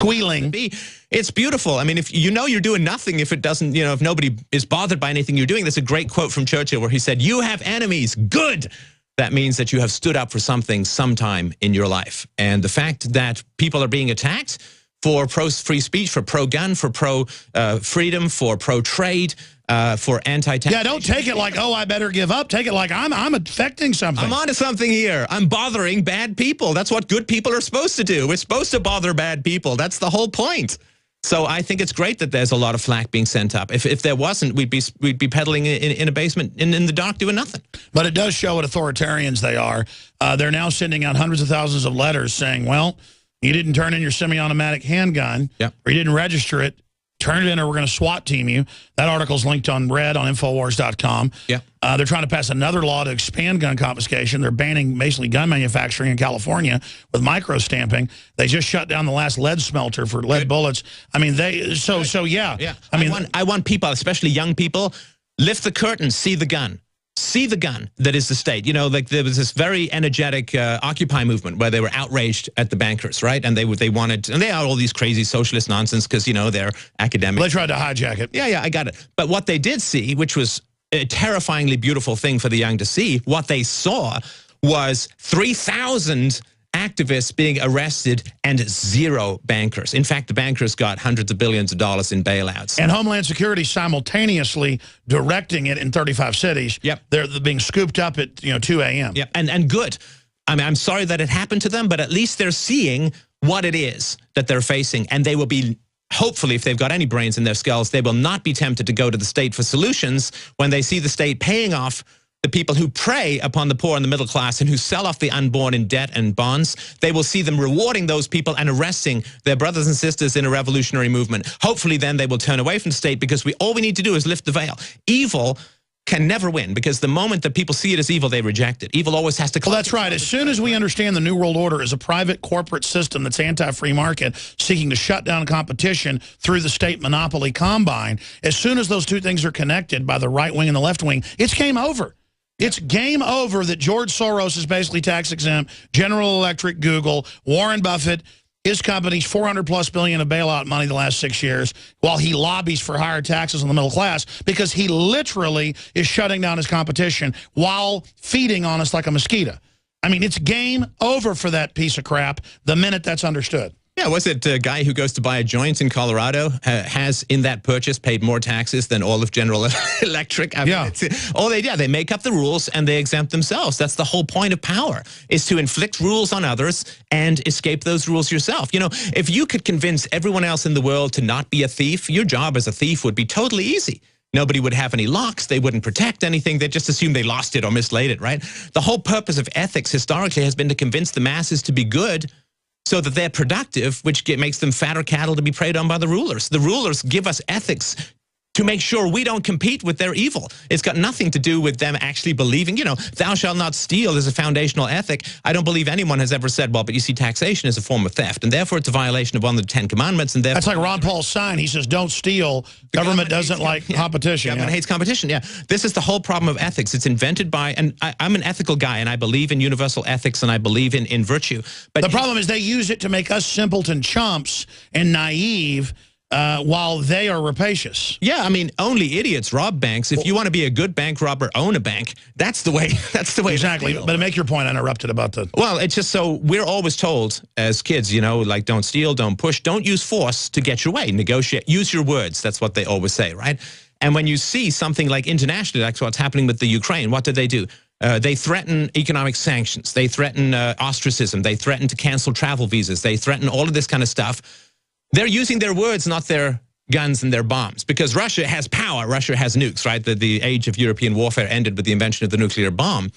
Squealing. It's beautiful. I mean, if you know you're doing nothing, if it doesn't, you know, if nobody is bothered by anything you're doing, there's a great quote from Churchill where he said, "You have enemies. Good." That means that you have stood up for something sometime in your life. And the fact that people are being attacked for pro-free speech, for pro-gun, for pro-freedom, for pro-trade, for anti-taxation. Yeah, don't take it like, oh, I better give up. Take it like I'm affecting something. I'm onto something here. I'm bothering bad people. That's what good people are supposed to do. We're supposed to bother bad people. That's the whole point. So I think it's great that there's a lot of flack being sent up. If there wasn't, we'd be peddling in a basement in the dark doing nothing. But it does show what authoritarians they are. They're now sending out hundreds of thousands of letters saying, well, you didn't turn in your semi-automatic handgun, or you didn't register it, turn it in or we're going to SWAT team you. That article's linked on red on Infowars.com. Yeah. They're trying to pass another law to expand gun confiscation. They're banning basically gun manufacturing in California with micro-stamping. They just shut down the last lead smelter for lead bullets. I mean, yeah. Yeah. I mean, I want people, especially young people, lift the curtain, see the gun. See the gun that is the state. You know, like there was this very energetic Occupy movement where they were outraged at the bankers, right? And they wanted, and they had all these crazy socialist nonsense because, you know, they're academics. They tried to hijack it. Yeah, I got it. But what they did see, which was a terrifyingly beautiful thing for the young to see, what they saw was 3,000 activists being arrested and 0 bankers. In fact, the bankers got hundreds of billions of dollars in bailouts. And Homeland Security simultaneously directing it in 35 cities. Yep. They're being scooped up at 2 a.m. Yep. And good. I mean, I'm sorry that it happened to them, but at least they're seeing what it is that they're facing, and they will be, hopefully, if they've got any brains in their skulls, they will not be tempted to go to the state for solutions when they see the state paying off the people who prey upon the poor and the middle class and who sell off the unborn in debt and bonds. They will see them rewarding those people and arresting their brothers and sisters in a revolutionary movement. Hopefully then they will turn away from the state because all we need to do is lift the veil. Evil can never win because the moment that people see it as evil, they reject it. Evil always has to come. Well, that's right. As soon as we understand the New World Order is a private corporate system that's anti-free market seeking to shut down competition through the state monopoly combine, as soon as those two things are connected by the right wing and the left wing, it's game over. It's game over that George Soros is basically tax exempt, General Electric, Google, Warren Buffett, his company's $400+ billion of bailout money the last 6 years, while he lobbies for higher taxes on the middle class because he literally is shutting down his competition while feeding on us like a mosquito. I mean, it's game over for that piece of crap the minute that's understood. Yeah, was it a guy who goes to buy a joint in Colorado has in that purchase paid more taxes than all of General Electric? I mean, they make up the rules and they exempt themselves. That's the whole point of power, is to inflict rules on others and escape those rules yourself. You know, if you could convince everyone else in the world to not be a thief, your job as a thief would be totally easy. Nobody would have any locks. They wouldn't protect anything. They'd just assume they lost it or mislaid it, right? The whole purpose of ethics historically has been to convince the masses to be good so that they're productive, which makes them fatter cattle to be preyed on by the rulers. The rulers give us ethics to make sure we don't compete with their evil. It's got nothing to do with them actually believing, you know, thou shalt not steal is a foundational ethic. I don't believe anyone has ever said, well, but you see, taxation is a form of theft, and therefore it's a violation of one of the 10 commandments. And that's like Ron Paul's sign. He says, don't steal. Government doesn't like competition. Government hates competition, yeah. This is the whole problem of ethics. It's invented by, and I'm an ethical guy, and I believe in universal ethics, and I believe in virtue. But the problem is they use it to make us simpleton chumps and naive, while they are rapacious. Yeah, I mean, only idiots rob banks. If you want to be a good bank robber, own a bank. That's the way. That's the way. Exactly. But make your point. I interrupted about the. Well, it's just so we're always told as kids, you know, like don't steal, don't push, don't use force to get your way. Negotiate. Use your words. That's what they always say, right? And when you see something like internationally, like what's happening with the Ukraine, what did they do? They threaten economic sanctions. They threaten ostracism. They threaten to cancel travel visas. They threaten all of this kind of stuff. They're using their words, not their guns and their bombs, because Russia has power. Russia has nukes, right? The age of European warfare ended with the invention of the nuclear bomb.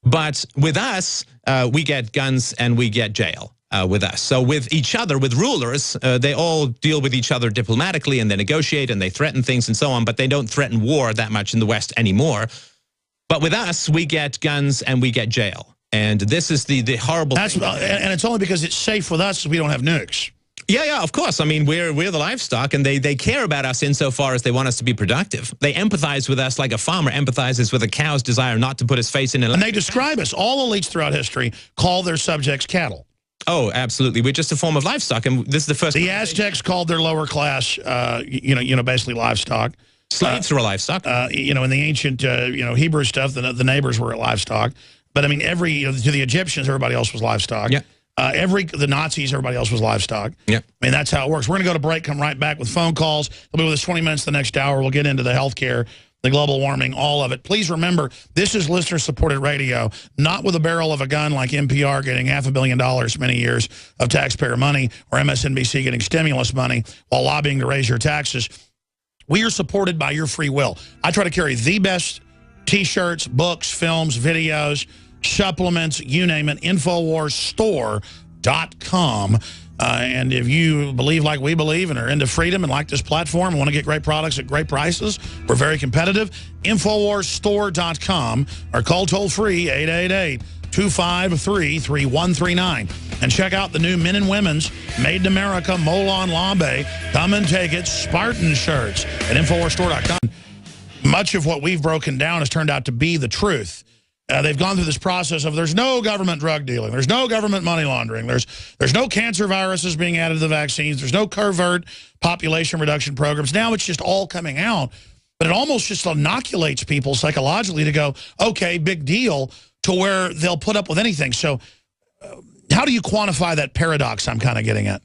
But with us, we get guns and we get jail with us. So with each other, with rulers, they all deal with each other diplomatically and they negotiate and they threaten things and so on, but they don't threaten war that much in the West anymore. But with us, we get guns and we get jail. And this is the horrible thing. And it's only because it's safe with us we don't have nukes. Yeah, of course. I mean, we're the livestock, and they care about us insofar as they want us to be productive. They empathize with us like a farmer empathizes with a cow's desire not to put his face in it. And they describe us, all elites throughout history call their subjects cattle. Oh, absolutely. We're just a form of livestock, and this is the first. The Aztecs called their lower class, basically livestock. Slaves were livestock. In the ancient, Hebrew stuff, the neighbors were livestock. But I mean, to the Egyptians, everybody else was livestock. Yeah. The Nazis, everybody else was livestock. Yeah. I mean, that's how it works. We're going to go to break, come right back with phone calls. They'll be with us 20 minutes the next hour. We'll get into the healthcare, the global warming, all of it. Please remember, this is listener-supported radio, not with a barrel of a gun like NPR getting $500 million many years of taxpayer money, or MSNBC getting stimulus money while lobbying to raise your taxes. We are supported by your free will. I try to carry the best T-shirts, books, films, videos, supplements, you name it, InfoWarsStore.com. And if you believe like we believe and are into freedom and like this platform and want to get great products at great prices, we're very competitive. InfoWarsStore.com or call toll-free 888-253-3139. And check out the new men and women's Made in America Molon Labe. Come and take it. Spartan shirts at InfoWarsStore.com. Much of what we've broken down has turned out to be the truth. They've gone through this process of there's no government drug dealing. There's no government money laundering. There's no cancer viruses being added to the vaccines. There's no covert population reduction programs. Now it's just all coming out. But it almost just inoculates people psychologically to go, okay, big deal, to where they'll put up with anything. So how do you quantify that paradox I'm kind of getting at?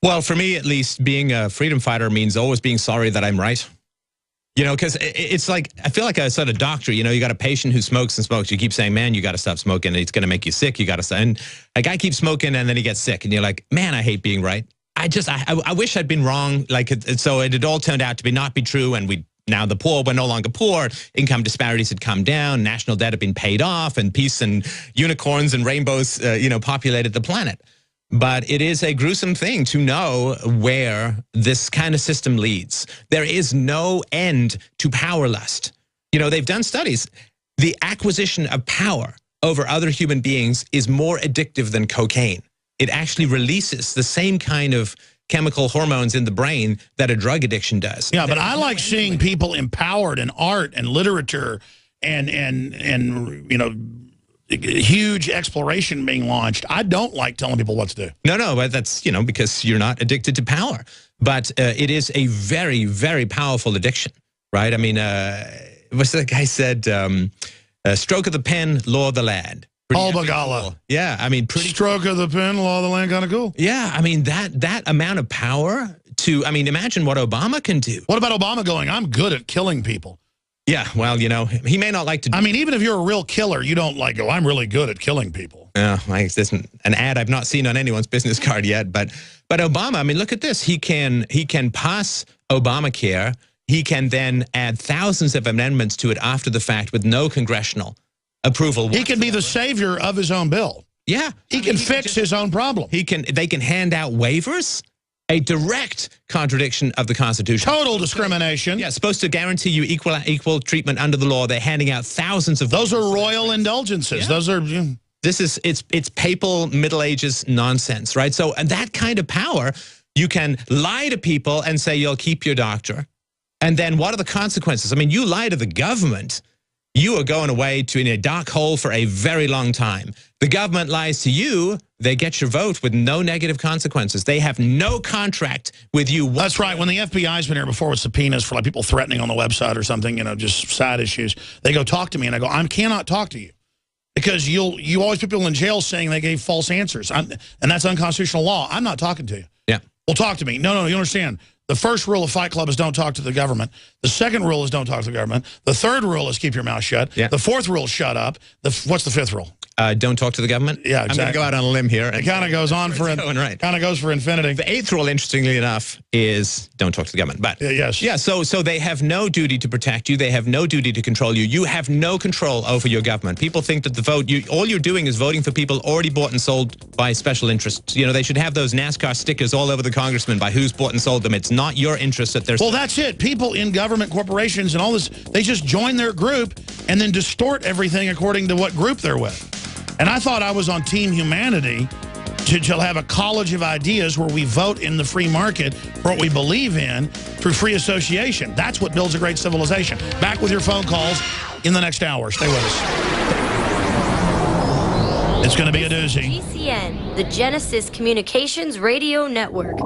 Well, for me, at least, being a freedom fighter means always being sorry that I'm right. You know, because it's like, I feel like a sort of doctor, you know, you got a patient who smokes and smokes. You keep saying, man, you got to stop smoking. It's going to make you sick. You got to stop. And a guy keeps smoking and then he gets sick. And you're like, man, I hate being right. I wish I'd been wrong. Like, so it had all turned out to not be true. And now the poor were no longer poor. Income disparities had come down. National debt had been paid off. And peace and unicorns and rainbows, populated the planet. But it is a gruesome thing to know where this kind of system leads. There is no end to power lust. You know, they've done studies. The acquisition of power over other human beings is more addictive than cocaine. It actually releases the same kind of chemical hormones in the brain that a drug addiction does. Yeah, but I like seeing people empowered in art and literature and huge exploration being launched. I don't like telling people what to do. No, but that's, because you're not addicted to power. But it is a very, very powerful addiction, right? I mean, what's the guy said? Stroke of the pen, law of the land. Paul Bagala. Cool. Yeah, I mean, pretty stroke of the pen, law of the land, kind of cool. Yeah, I mean, that amount of power to, imagine what Obama can do. What about Obama going, I'm good at killing people? Yeah, well, he may not like to. I mean, even if you're a real killer, you don't like go, I'm really good at killing people. Yeah, this is an ad I've not seen on anyone's business card yet. But Obama, I mean, look at this. He can pass Obamacare. He can then add thousands of amendments to it after the fact with no congressional approval whatsoever. He can be the savior of his own bill. Yeah. He can fix his own problem. They can hand out waivers. A direct contradiction of the Constitution. Total discrimination. Yeah, supposed to guarantee you equal treatment under the law. They're handing out thousands of those are royal indulgences. Yeah. Those are it's papal Middle Ages nonsense, right? So and that kind of power, you can lie to people and say you'll keep your doctor. And then what are the consequences? I mean, you lie to the government, you are going away in a dark hole for a very long time. The government lies to you, they get your vote with no negative consequences. They have no contract with you. That's right. When the FBI's been here before with subpoenas for like people threatening on the website or something, just side issues, they go talk to me and I go, I cannot talk to you because you always put people in jail saying they gave false answers. And that's unconstitutional law. I'm not talking to you. Yeah. Well, talk to me. No, you understand. The first rule of Fight Club is don't talk to the government. The second rule is don't talk to the government. The third rule is keep your mouth shut. Yeah. The fourth rule is shut up. What's the fifth rule? Don't talk to the government. Yeah, exactly. I'm going to go out on a limb here. It kind of goes on kind of goes for infinity. The eighth rule, interestingly enough, is don't talk to the government. But yes. Yeah, so they have no duty to protect you. They have no duty to control you. You have no control over your government. People think that the vote, all you're doing is voting for people already bought and sold by special interests. They should have those NASCAR stickers all over the congressman by who's bought and sold them. It's not your interest that they're... Well, that's it. People in government, corporations, and all this, they just join their group and then distort everything according to what group they're with. And I thought I was on Team Humanity to have a college of ideas where we vote in the free market for what we believe in through free association. That's what builds a great civilization. Back with your phone calls in the next hour. Stay with us. It's going to be a doozy. GCN, the Genesis Communications Radio Network.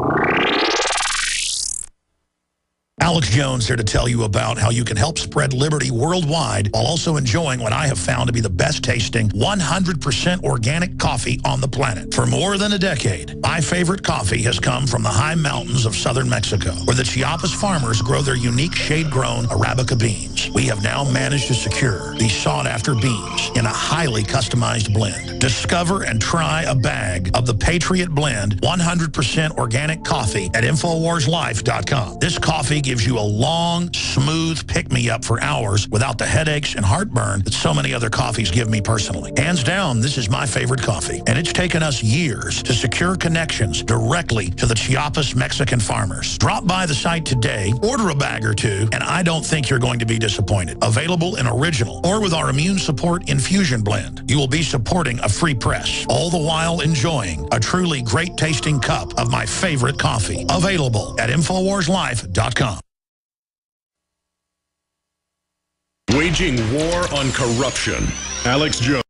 Alex Jones here to tell you about how you can help spread liberty worldwide while also enjoying what I have found to be the best tasting 100% organic coffee on the planet. For more than a decade, my favorite coffee has come from the high mountains of southern Mexico, where the Chiapas farmers grow their unique shade-grown Arabica beans. We have now managed to secure these sought-after beans in a highly customized blend. Discover and try a bag of the Patriot Blend 100% organic coffee at InfoWarsLife.com. This coffee gives you a long, smooth pick-me-up for hours without the headaches and heartburn that so many other coffees give me personally. Hands down, this is my favorite coffee, and it's taken us years to secure connections directly to the Chiapas Mexican farmers. Drop by the site today, order a bag or two, and I don't think you're going to be disappointed. Available in original or with our immune support infusion blend. You will be supporting a free press, all the while enjoying a truly great-tasting cup of my favorite coffee. Available at InfoWarsLife.com. Waging war on corruption. Alex Jones.